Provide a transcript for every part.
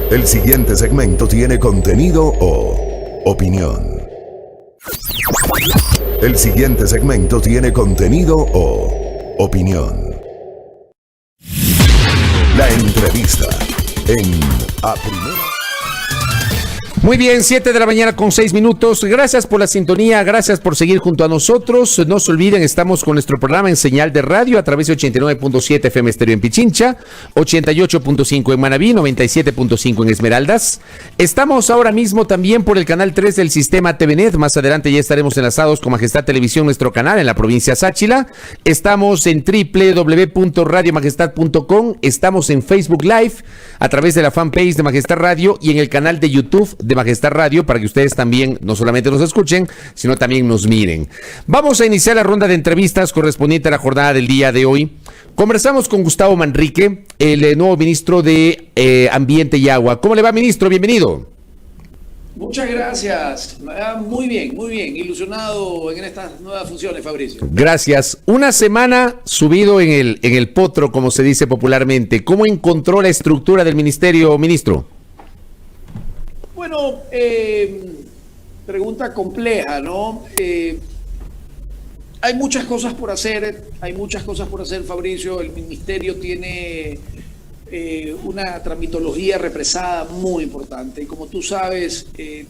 El siguiente segmento tiene contenido o opinión. El siguiente segmento tiene contenido o opinión. La entrevista en A Primera. Muy bien, 7 de la mañana con 6 minutos. Gracias por la sintonía, gracias por seguir junto a nosotros. No se olviden, estamos con nuestro programa en señal de radio a través de 89.7 FM Estéreo en Pichincha, 88.5 en Manabí, 97.5 en Esmeraldas. Estamos ahora mismo también por el canal 3 del sistema TVNet. Más adelante ya estaremos enlazados con Majestad Televisión, nuestro canal en la provincia de Sáchila. Estamos en www.radiomajestad.com. Estamos en Facebook Live a través de la fanpage de Majestad Radio y en el canal de YouTube de Majestad Radio, para que ustedes también no solamente nos escuchen, sino también nos miren. Vamos a iniciar la ronda de entrevistas correspondiente a la jornada del día de hoy. Conversamos con Gustavo Manrique, el nuevo ministro de Ambiente y Agua. ¿Cómo le va, ministro? Bienvenido. Muchas gracias. Muy bien, ilusionado en estas nuevas funciones, Fabricio. Gracias. Una semana subido en el potro, como se dice popularmente. ¿Cómo encontró la estructura del ministerio, ministro? Bueno, pregunta compleja, ¿no? Hay muchas cosas por hacer, Fabricio. El ministerio tiene una tramitología represada muy importante. Y como tú sabes,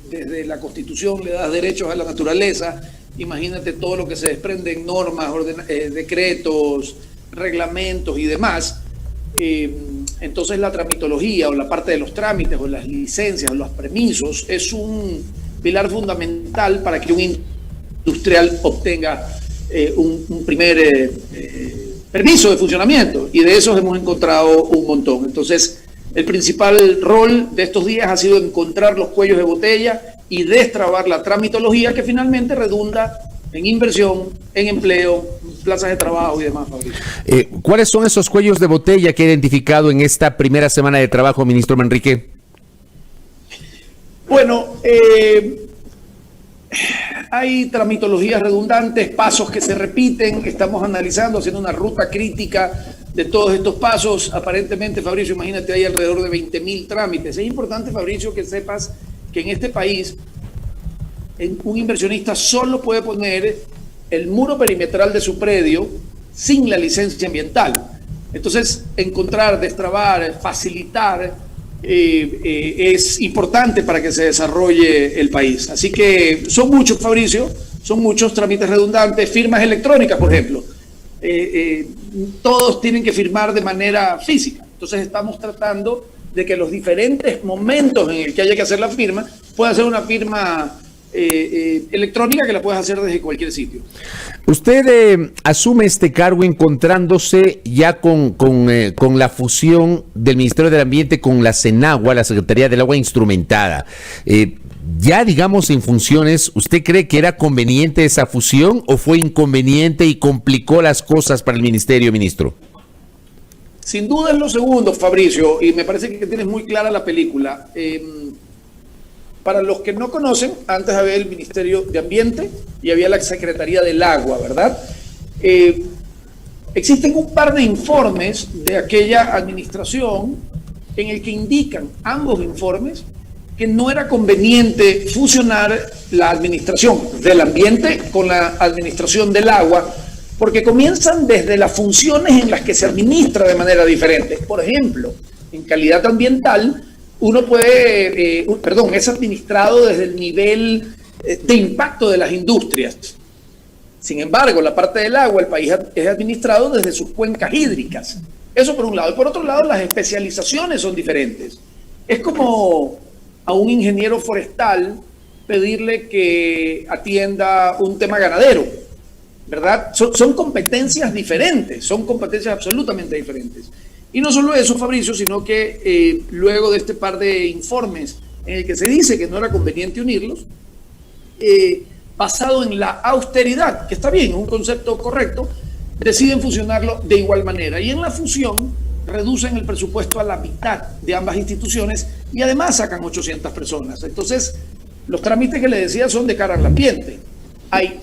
desde la Constitución le das derechos a la naturaleza. Imagínate todo lo que se desprende en normas, decretos, reglamentos y demás. Entonces la tramitología o la parte de los trámites o las licencias o los permisos es un pilar fundamental para que un industrial obtenga un primer permiso de funcionamiento, y de esos hemos encontrado un montón. Entonces el principal rol de estos días ha sido encontrar los cuellos de botella y destrabar la tramitología, que finalmente redunda en inversión, en empleo, plazas de trabajo y demás, Fabricio. ¿Cuáles son esos cuellos de botella que ha identificado en esta primera semana de trabajo, ministro Manrique? Bueno, hay tramitologías redundantes, pasos que se repiten. Estamos analizando, haciendo una ruta crítica de todos estos pasos. Aparentemente, Fabricio, imagínate, hay alrededor de 20.000 trámites. Es importante, Fabricio, que sepas que en este país un inversionista solo puede poner el muro perimetral de su predio sin la licencia ambiental. Entonces, encontrar, destrabar, facilitar es importante para que se desarrolle el país. Así que son muchos, Fabricio, son muchos trámites redundantes, firmas electrónicas, por ejemplo. Todos tienen que firmar de manera física. Entonces, estamos tratando de que los diferentes momentos en el que haya que hacer la firma, pueda ser una firma electrónica que la puedes hacer desde cualquier sitio. Usted asume este cargo encontrándose ya con la fusión del Ministerio del Ambiente con la CENAGUA, la Secretaría del Agua instrumentada. Ya, digamos, en funciones, ¿usted cree que era conveniente esa fusión o fue inconveniente y complicó las cosas para el ministerio, ministro? Sin duda es lo segundo, Fabricio, y me parece que tienes muy clara la película. Para los que no conocen, antes había el Ministerio de Ambiente y había la Secretaría del Agua, ¿verdad? Existen un par de informes de aquella administración en el que indican ambos informes que no era conveniente fusionar la administración del ambiente con la administración del agua, porque comienzan desde las funciones en las que se administra de manera diferente. Por ejemplo, en calidad ambiental, es administrado desde el nivel de impacto de las industrias. Sin embargo, la parte del agua, el país es administrado desde sus cuencas hídricas. Eso por un lado. Y por otro lado, las especializaciones son diferentes. Es como a un ingeniero forestal pedirle que atienda un tema ganadero, ¿verdad? Son competencias diferentes, son competencias absolutamente diferentes. Y no solo eso, Fabricio, sino que luego de este par de informes en el que se dice que no era conveniente unirlos, basado en la austeridad, que está bien, es un concepto correcto, deciden fusionarlo de igual manera. Y en la fusión reducen el presupuesto a la mitad de ambas instituciones y además sacan 800 personas. Entonces, los trámites que le decía son de cara al ambiente. Hay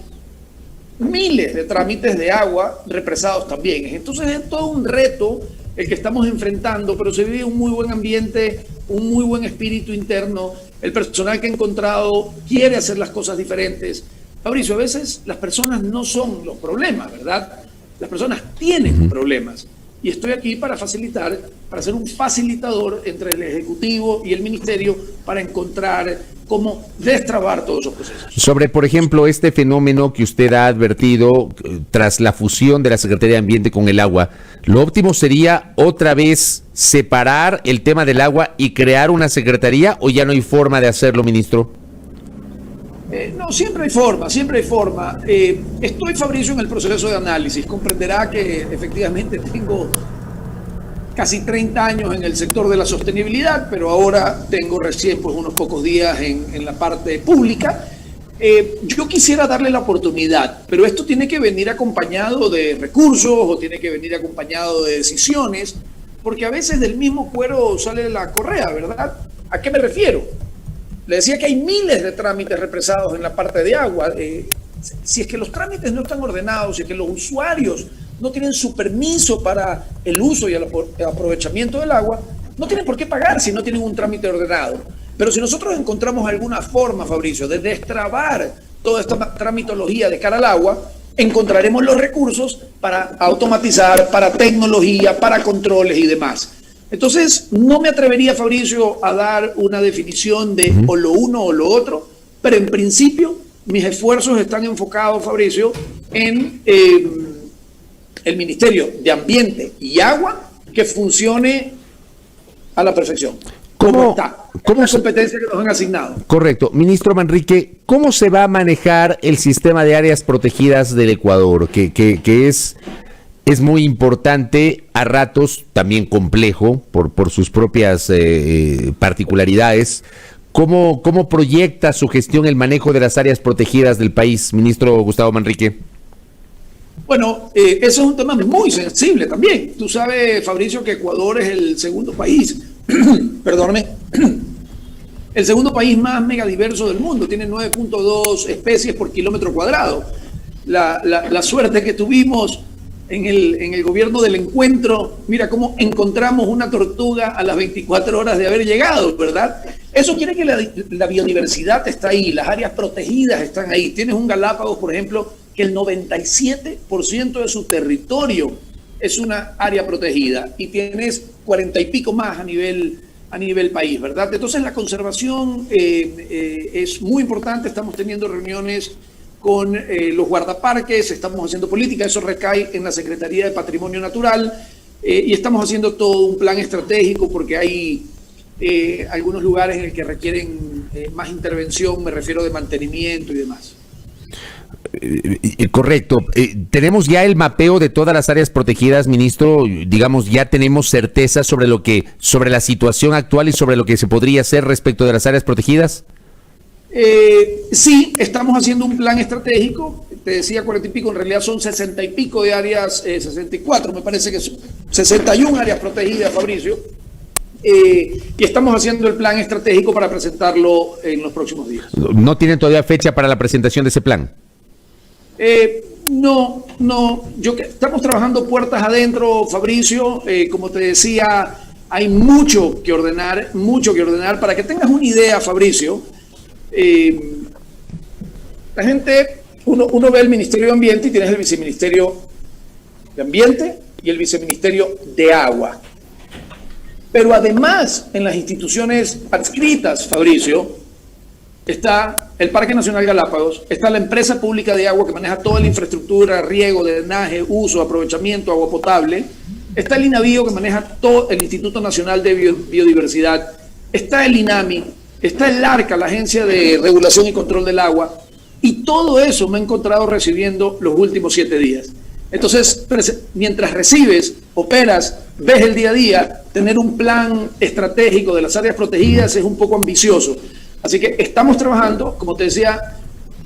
miles de trámites de agua represados también. Entonces, es todo un reto el que estamos enfrentando, pero se vive un muy buen ambiente un muy buen espíritu interno, el personal que he encontrado quiere hacer las cosas diferentes. Fabricio, a veces las personas no son los problemas, ¿verdad? Las personas tienen problemas. Y estoy aquí para facilitar, para ser un facilitador entre el Ejecutivo y el Ministerio para encontrar cómo destrabar todos esos procesos. Sobre, por ejemplo, este fenómeno que usted ha advertido tras la fusión de la Secretaría de Ambiente con el agua, lo óptimo sería otra vez separar el tema del agua y crear una secretaría, ¿o ya no hay forma de hacerlo, ministro? No, siempre hay forma, siempre hay forma. Estoy, Fabricio, en el proceso de análisis. Comprenderá que efectivamente tengo casi 30 años en el sector de la sostenibilidad, pero ahora tengo recién pues, unos pocos días en la parte pública. Yo quisiera darle la oportunidad, pero esto tiene que venir acompañado de recursos o tiene que venir acompañado de decisiones, porque a veces del mismo cuero sale la correa, ¿verdad? ¿A qué me refiero? Le decía que hay miles de trámites represados en la parte de agua. Si es que los trámites no están ordenados, si es que los usuarios no tienen su permiso para el uso y el aprovechamiento del agua, no tienen por qué pagar si no tienen un trámite ordenado. Pero si nosotros encontramos alguna forma, Fabricio, de destrabar toda esta tramitología de cara al agua, encontraremos los recursos para automatizar, para tecnología, para controles y demás. Entonces, no me atrevería, Fabricio, a dar una definición de o lo uno o lo otro, pero en principio mis esfuerzos están enfocados, Fabricio, en el Ministerio de Ambiente y Agua que funcione a la perfección. ¿Cómo está? ¿Cómo es la competencia que nos han asignado? Correcto. Ministro Manrique, ¿cómo se va a manejar el sistema de áreas protegidas del Ecuador? Que es muy importante, a ratos también complejo por sus propias particularididades. ¿Cómo proyecta su gestión el manejo de las áreas protegidas del país, ministro Gustavo Manrique? Bueno, eso es un tema muy sensible también. Tú sabes, Fabricio, que Ecuador es el segundo país, perdóname, el segundo país más megadiverso del mundo. Tiene 9.2 especies por kilómetro cuadrado. La suerte que tuvimos en el gobierno del encuentro, mira cómo encontramos una tortuga a las 24 horas de haber llegado, ¿verdad? Eso quiere que la biodiversidad está ahí, las áreas protegidas están ahí. Tienes un Galápagos, por ejemplo, que el 97% de su territorio es una área protegida y tienes 40 y pico más a nivel país, ¿verdad? Entonces la conservación es muy importante. Estamos teniendo reuniones con los guardaparques, estamos haciendo política, eso recae en la Secretaría de Patrimonio Natural y estamos haciendo todo un plan estratégico porque hay algunos lugares en el que requieren más intervención, me refiero de mantenimiento y demás. Correcto. ¿Tenemos ya el mapeo de todas las áreas protegidas, ministro? Digamos, ¿ya tenemos certeza sobre la situación actual y sobre lo que se podría hacer respecto de las áreas protegidas? Sí, estamos haciendo un plan estratégico. Te decía 40 y pico, en realidad son 60 y pico de áreas, 64, me parece que son 61 áreas protegidas, Fabricio. Y estamos haciendo el plan estratégico para presentarlo en los próximos días. ¿No tienen todavía fecha para la presentación de ese plan? No. Estamos trabajando puertas adentro, Fabricio. Como te decía, hay mucho que ordenar. Para que tengas una idea, Fabricio, la gente, uno ve el Ministerio de Ambiente y tienes el Viceministerio de Ambiente y el Viceministerio de Agua. Pero además, en las instituciones adscritas, Fabricio, está el Parque Nacional Galápagos, está la empresa pública de agua que maneja toda la infraestructura, riego, drenaje, uso, aprovechamiento, agua potable, está el INAVIO que maneja todo el Instituto Nacional de Biodiversidad, está el INAMI, está el ARCA, la Agencia de Regulación y Control del Agua, y todo eso me he encontrado recibiendo los últimos 7 días. Entonces, mientras recibes, operas, ves el día a día, tener un plan estratégico de las áreas protegidas es un poco ambicioso. Así que estamos trabajando, como te decía,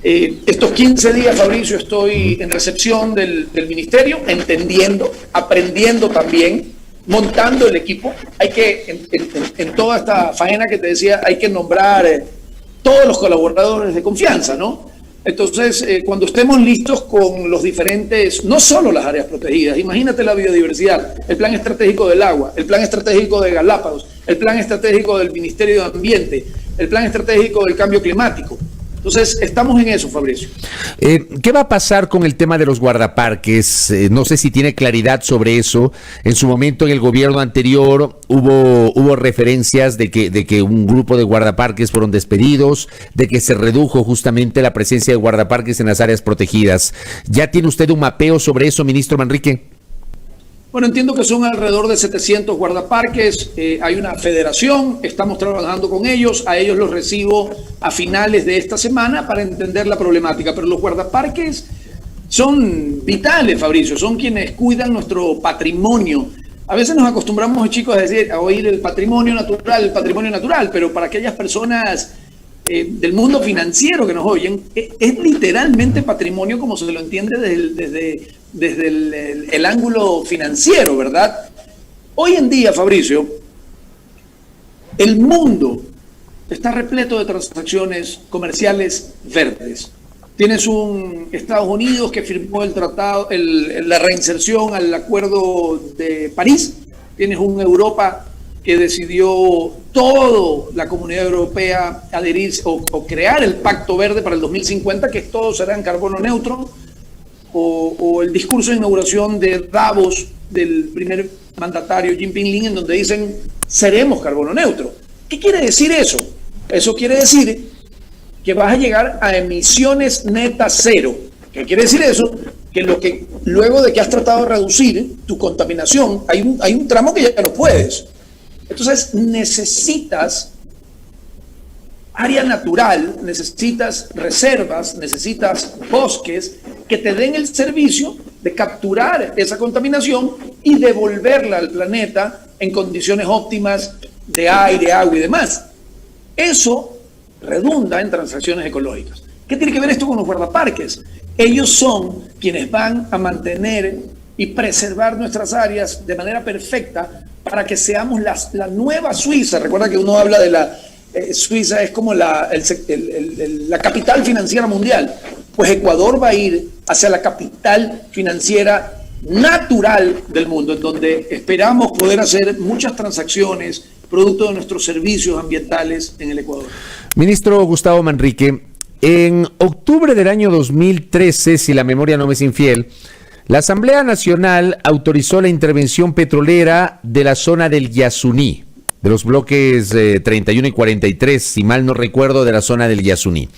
estos 15 días, Fabricio, estoy en recepción del ministerio, entendiendo, aprendiendo también, montando el equipo. Hay que, en toda esta faena que te decía, hay que nombrar todos los colaboradores de confianza, ¿no? Entonces, cuando estemos listos con los diferentes, no solo las áreas protegidas, imagínate la biodiversidad, el plan estratégico del agua, el plan estratégico de Galápagos, el plan estratégico del Ministerio de Ambiente, el plan estratégico del cambio climático. Entonces, estamos en eso, Fabricio. ¿Qué va a pasar con el tema de los guardaparques? No sé si tiene claridad sobre eso. En su momento, en el gobierno anterior, hubo referencias de que un grupo de guardaparques fueron despedidos, de que se redujo justamente la presencia de guardaparques en las áreas protegidas. ¿Ya tiene usted un mapeo sobre eso, ministro Manrique? Bueno, entiendo que son alrededor de 700 guardaparques, hay una federación, estamos trabajando con ellos, a ellos los recibo a finales de esta semana para entender la problemática, pero los guardaparques son vitales, Fabricio, son quienes cuidan nuestro patrimonio. A veces nos acostumbramos, chicos, a oír el patrimonio natural, pero para aquellas personas del mundo financiero que nos oyen, es literalmente patrimonio como se lo entiende desde el ángulo financiero, ¿verdad? Hoy en día, Fabricio, el mundo está repleto de transacciones comerciales verdes. Tienes un Estados Unidos que firmó el tratado, la reinserción al Acuerdo de París. Tienes un Europa que decidió toda la Comunidad Europea adherirse o crear el Pacto Verde para el 2050, que todos serán carbono neutro, o el discurso de inauguración de Davos del primer mandatario Jinping, en donde dicen seremos carbono neutro. ¿Qué quiere decir eso? Eso quiere decir que vas a llegar a emisiones netas cero. ¿Qué quiere decir eso? Que luego de que has tratado de reducir tu contaminación, hay un tramo que ya no puedes. Entonces necesitas área natural, necesitas reservas, necesitas bosques que te den el servicio de capturar esa contaminación y devolverla al planeta en condiciones óptimas de aire, agua y demás. Eso redunda en transacciones ecológicas. ¿Qué tiene que ver esto con los guardaparques? Ellos son quienes van a mantener y preservar nuestras áreas de manera perfecta para que seamos la nueva Suiza. Recuerda que uno habla de la Suiza es como la capital financiera mundial. Pues Ecuador va a ir hacia la capital financiera natural del mundo, en donde esperamos poder hacer muchas transacciones producto de nuestros servicios ambientales en el Ecuador. Ministro Gustavo Manrique, en octubre del año 2013, si la memoria no me es infiel, la Asamblea Nacional autorizó la intervención petrolera de la zona del Yasuní, de los bloques 31 y 43, si mal no recuerdo, de la zona del Yasuní.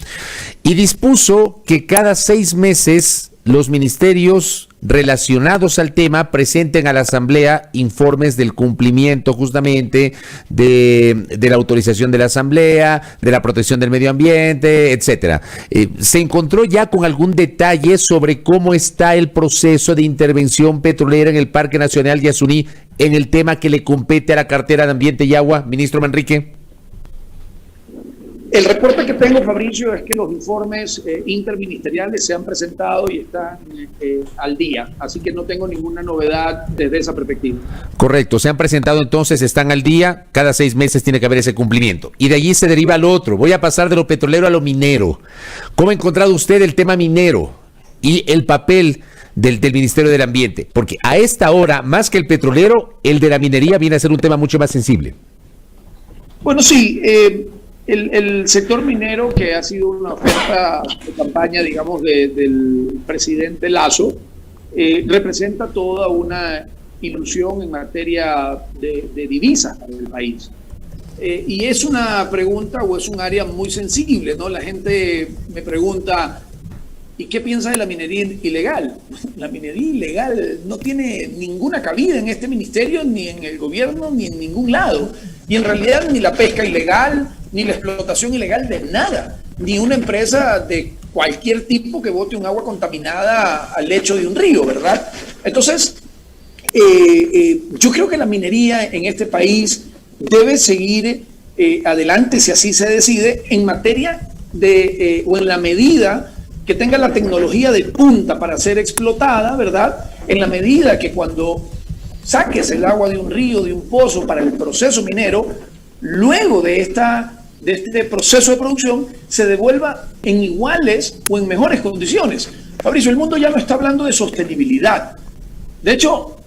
Y dispuso que cada 6 meses los ministerios relacionados al tema presenten a la Asamblea informes del cumplimiento justamente de la autorización de la Asamblea, de la protección del medio ambiente, etcétera. ¿Se encontró ya con algún detalle sobre cómo está el proceso de intervención petrolera en el Parque Nacional Yasuní en el tema que le compete a la cartera de Ambiente y Agua, ministro Manrique? El reporte que tengo, Fabricio, es que los informes interministeriales se han presentado y están al día, así que no tengo ninguna novedad desde esa perspectiva. Correcto, se han presentado entonces, están al día, cada 6 meses tiene que haber ese cumplimiento. Y de allí se deriva lo otro, voy a pasar de lo petrolero a lo minero. ¿Cómo ha encontrado usted el tema minero y el papel del Ministerio del Ambiente? Porque a esta hora, más que el petrolero, el de la minería viene a ser un tema mucho más sensible. Bueno, sí, el sector minero, que ha sido una oferta de campaña, digamos, del presidente Lasso, representa toda una ilusión en materia de divisas para el país. Y es una pregunta o es un área muy sensible, ¿no? La gente me pregunta, ¿y qué piensa de la minería ilegal? La minería ilegal no tiene ninguna cabida en este ministerio, ni en el gobierno, ni en ningún lado. Y en realidad ni la pesca ilegal, ni la explotación ilegal de nada, ni una empresa de cualquier tipo que bote un agua contaminada al lecho de un río, ¿verdad? Entonces, yo creo que la minería en este país debe seguir adelante, si así se decide, en materia de, o en la medida que tenga la tecnología de punta para ser explotada, ¿verdad? En la medida que cuando saques el agua de un río, de un pozo para el proceso minero, luego de este proceso de producción se devuelva en iguales o en mejores condiciones. Fabricio, el mundo ya no está hablando de sostenibilidad. De hecho,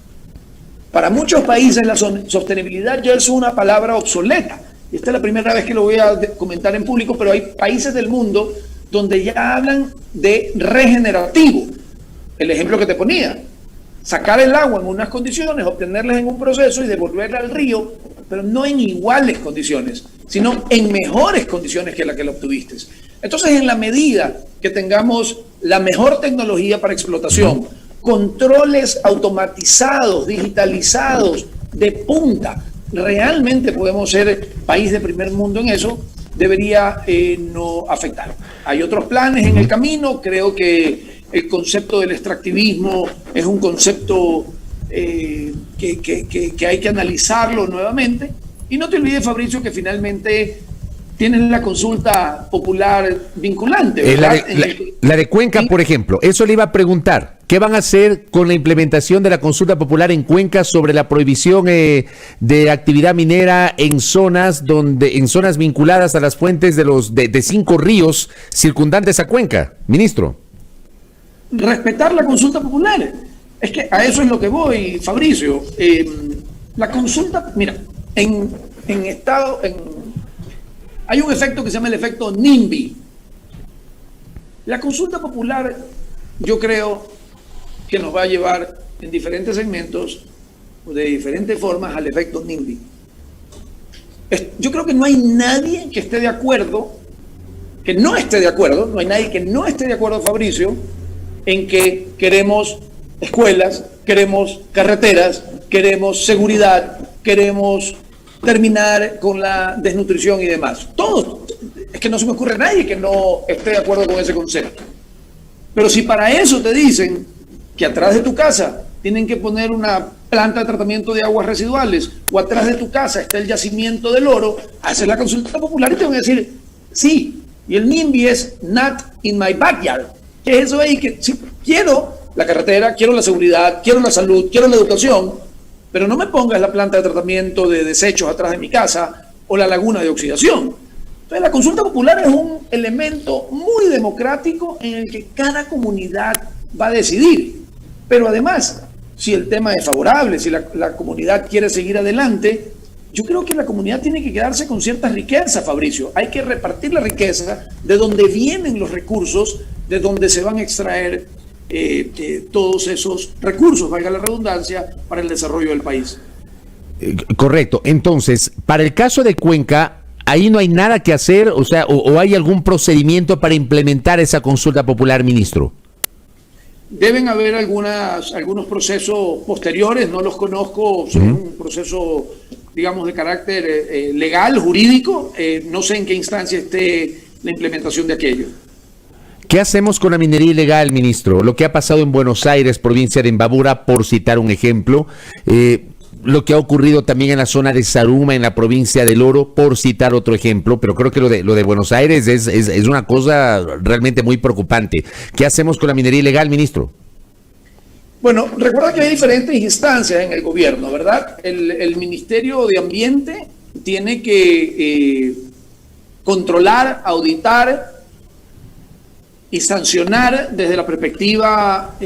Para muchos países la sostenibilidad ya es una palabra obsoleta. Esta es la primera vez que lo voy a comentar en público, pero hay países del mundo donde ya hablan de regenerativo. El ejemplo que te ponía, sacar el agua en unas condiciones, obtenerlas en un proceso y devolverla al río, pero no en iguales condiciones, sino en mejores condiciones que la que la obtuviste. Entonces, en la medida que tengamos la mejor tecnología para explotación, controles automatizados, digitalizados, de punta, realmente podemos ser país de primer mundo en eso, debería no afectar. Hay otros planes en el camino, creo que el concepto del extractivismo es un concepto que hay que analizarlo nuevamente. Y no te olvides, Fabricio, que finalmente tienes la consulta popular vinculante. La de Cuenca, por ejemplo, eso le iba a preguntar. ¿Qué van a hacer con la implementación de la consulta popular en Cuenca sobre la prohibición de actividad minera en zonas vinculadas a las fuentes de 5 ríos circundantes a Cuenca, ministro? Respetar la consulta popular. Es que a eso es lo que voy, Fabricio. La consulta, mira, hay un efecto que se llama el efecto NIMBY. La consulta popular, yo creo que nos va a llevar en diferentes segmentos, de diferentes formas, al efecto NIMBY. Yo creo que no hay nadie que esté de acuerdo, no hay nadie que no esté de acuerdo, Fabricio, en que queremos escuelas, queremos carreteras, queremos seguridad, queremos terminar con la desnutrición y demás. Todos. Es que no se me ocurre nadie que no esté de acuerdo con ese concepto. Pero si para eso te dicen que atrás de tu casa tienen que poner una planta de tratamiento de aguas residuales o atrás de tu casa está el yacimiento del oro, haces la consulta popular y te van a decir, sí, y el NIMBY es not in my backyard. ¿Qué es eso ahí? Que sí, quiero la carretera, quiero la seguridad, quiero la salud, quiero la educación, pero no me pongas la planta de tratamiento de desechos atrás de mi casa o la laguna de oxidación. Entonces, la consulta popular es un elemento muy democrático en el que cada comunidad va a decidir. Pero además, si el tema es favorable, si la comunidad quiere seguir adelante, yo creo que la comunidad tiene que quedarse con cierta riqueza, Fabricio. Hay que repartir la riqueza de donde vienen los recursos, de donde se van a extraer todos esos recursos, valga la redundancia, para el desarrollo del país. Correcto. Entonces, para el caso de Cuenca, ahí no hay nada que hacer, o sea, o hay algún procedimiento para implementar esa consulta popular, ministro. Deben haber algunos procesos posteriores, no los conozco, son un proceso, digamos, de carácter legal, jurídico, no sé en qué instancia esté la implementación de aquello. ¿Qué hacemos con la minería ilegal, ministro? Lo que ha pasado en Buenos Aires, provincia de Imbabura, por citar un ejemplo, lo que ha ocurrido también en la zona de Zaruma, en la provincia del Oro, por citar otro ejemplo, pero creo que lo de Buenos Aires es una cosa realmente muy preocupante. ¿Qué hacemos con la minería ilegal, ministro? Bueno, recuerda que hay diferentes instancias en el gobierno, ¿verdad? El Ministerio de Ambiente tiene que controlar, auditar y sancionar desde la perspectiva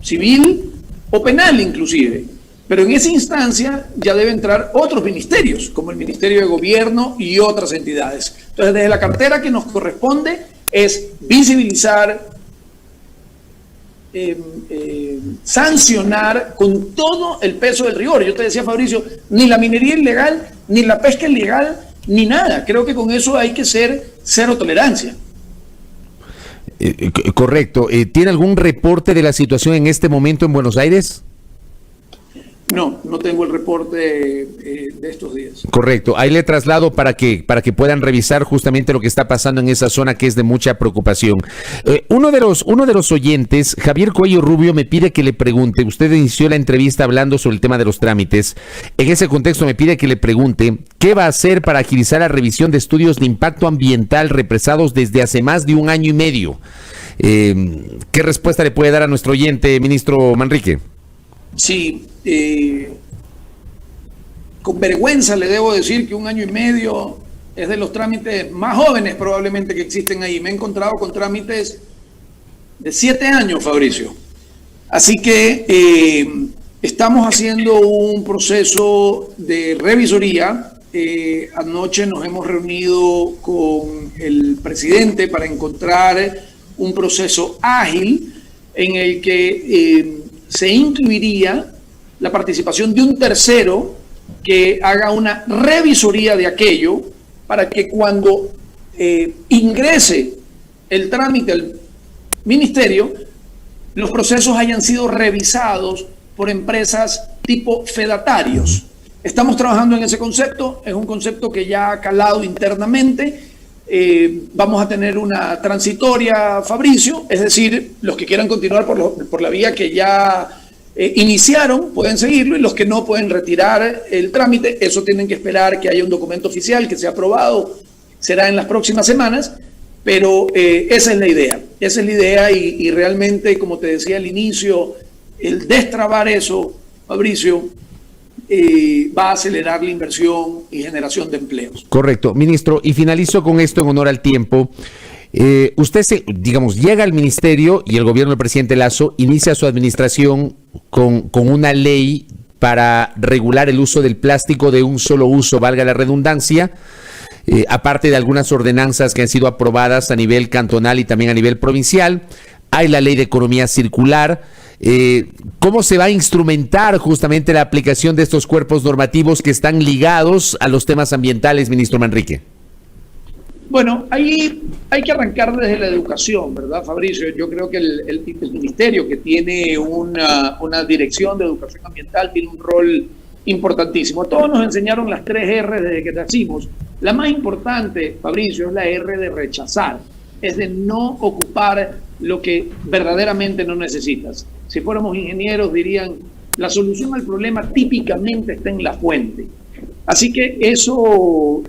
civil o penal inclusive. Pero en esa instancia ya deben entrar otros ministerios, como el Ministerio de Gobierno y otras entidades. Entonces, desde la cartera que nos corresponde es visibilizar, sancionar con todo el peso del rigor. Yo te decía, Fabricio, ni la minería ilegal, ni la pesca ilegal, ni nada. Creo que con eso hay que ser cero tolerancia. Correcto. ¿Tiene algún reporte de la situación en este momento en Buenos Aires? No tengo el reporte de estos días. Correcto. Ahí le traslado para que puedan revisar justamente lo que está pasando en esa zona, que es de mucha preocupación. Uno de los oyentes, Javier Cuello Rubio, me pide que le pregunte, usted inició la entrevista hablando sobre el tema de los trámites. En ese contexto me pide que le pregunte, ¿qué va a hacer para agilizar la revisión de estudios de impacto ambiental represados desde hace más de 1 año y medio? ¿Qué respuesta le puede dar a nuestro oyente, ministro Manrique? Sí, con vergüenza le debo decir que 1 año y medio es de los trámites más jóvenes probablemente que existen ahí. Me he encontrado con trámites de 7 años, Fabricio. Así que Estamos haciendo un proceso de revisoría. Anoche nos hemos reunido con el presidente para encontrar un proceso ágil en el que se incluiría la participación de un tercero que haga una revisoría de aquello para que cuando ingrese el trámite al ministerio, los procesos hayan sido revisados por empresas tipo fedatarios. Estamos trabajando en ese concepto, es un concepto que ya ha calado internamente. Vamos a tener una transitoria, Fabricio, es decir, los que quieran continuar por la vía que ya iniciaron pueden seguirlo, y los que no pueden retirar el trámite. Eso tienen que esperar que haya un documento oficial que sea aprobado, será en las próximas semanas, pero esa es la idea, y realmente, como te decía al inicio, el destrabar eso, Fabricio, va a acelerar la inversión y generación de empleos. Correcto, ministro, y finalizo con esto en honor al tiempo. Usted, llega al ministerio y el gobierno del presidente Lasso inicia su administración con una ley para regular el uso del plástico de un solo uso, valga la redundancia, aparte de algunas ordenanzas que han sido aprobadas a nivel cantonal y también a nivel provincial. Hay la ley de economía circular. ¿Cómo se va a instrumentar justamente la aplicación de estos cuerpos normativos que están ligados a los temas ambientales, ministro Manrique? Bueno, ahí hay que arrancar desde la educación, ¿verdad, Fabricio? Yo creo que el ministerio, que tiene una dirección de educación ambiental, tiene un rol importantísimo. A todos nos enseñaron las 3 R desde que nacimos. La más importante, Fabricio, es la R de rechazar, es de no ocupar lo que verdaderamente no necesitas. Si fuéramos ingenieros dirían, la solución al problema típicamente está en la fuente. Así que eso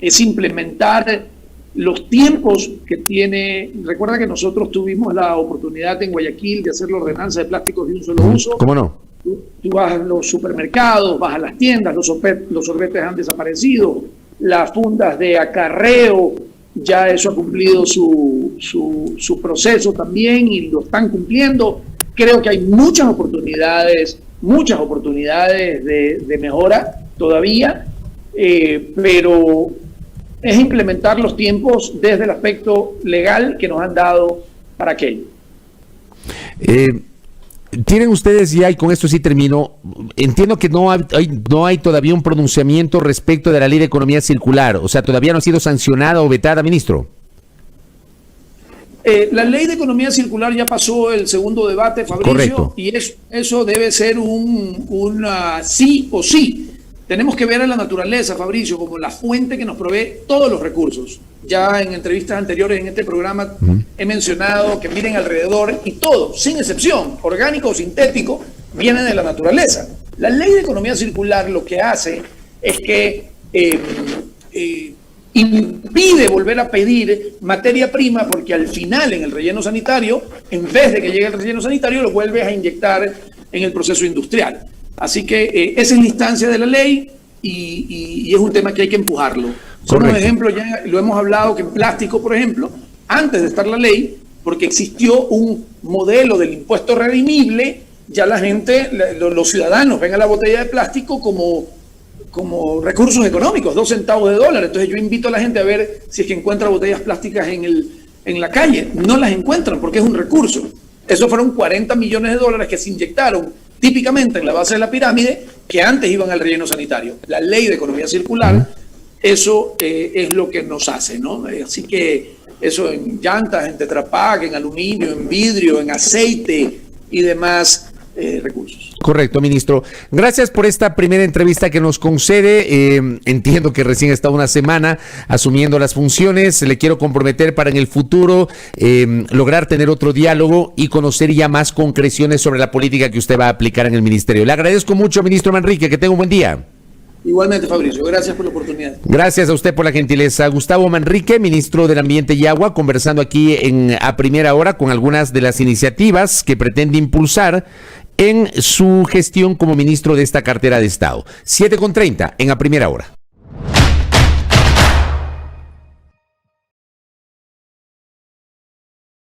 es implementar los tiempos que tiene. Recuerda que nosotros tuvimos la oportunidad en Guayaquil de hacer la ordenanza de plásticos de un solo uso. ¿Cómo no? Tú vas a los supermercados, vas a las tiendas, los sorbetes han desaparecido, las fundas de acarreo, ya eso ha cumplido su proceso también y lo están cumpliendo. Creo que hay muchas oportunidades de mejora todavía, pero es implementar los tiempos desde el aspecto legal que nos han dado para aquello. Tienen ustedes ya, y con esto sí termino, entiendo que no hay todavía un pronunciamiento respecto de la ley de economía circular, o sea, todavía no ha sido sancionada o vetada, ministro. La ley de economía circular ya pasó el segundo debate, Fabricio. Correcto. Y eso debe ser un sí o sí. Tenemos que ver a la naturaleza, Fabricio, como la fuente que nos provee todos los recursos. Ya en entrevistas anteriores en este programa he mencionado que miren alrededor y todo, sin excepción, orgánico o sintético, viene de la naturaleza. La ley de economía circular lo que hace es que impide volver a pedir materia prima, porque al final en el relleno sanitario, en vez de que llegue el relleno sanitario, lo vuelves a inyectar en el proceso industrial. Así que esa es la instancia de la ley y es un tema que hay que empujarlo. Son un ejemplo, ya lo hemos hablado, que en plástico, por ejemplo, antes de estar la ley, porque existió un modelo del impuesto redimible, ya la gente, los ciudadanos ven a la botella de plástico como recursos económicos, 2 centavos de dólar. Entonces yo invito a la gente a ver si es que encuentra botellas plásticas en la calle. No las encuentran porque es un recurso. Esos fueron 40 millones de dólares que se inyectaron típicamente en la base de la pirámide, que antes iban al relleno sanitario. La ley de economía circular, eso es lo que nos hace, ¿no? Así que eso en llantas, en Tetra Pak, en aluminio, en vidrio, en aceite y demás recursos. Correcto, ministro. Gracias por esta primera entrevista que nos concede. Entiendo que recién está una semana asumiendo las funciones. Le quiero comprometer para en el futuro lograr tener otro diálogo y conocer ya más concreciones sobre la política que usted va a aplicar en el ministerio. Le agradezco mucho, ministro Manrique. Que tenga un buen día. Igualmente, Fabricio. Gracias por la oportunidad. Gracias a usted por la gentileza. Gustavo Manrique, ministro del Ambiente y Agua, conversando aquí a primera hora con algunas de las iniciativas que pretende impulsar en su gestión como ministro de esta cartera de Estado. 7:30 en A Primera Hora.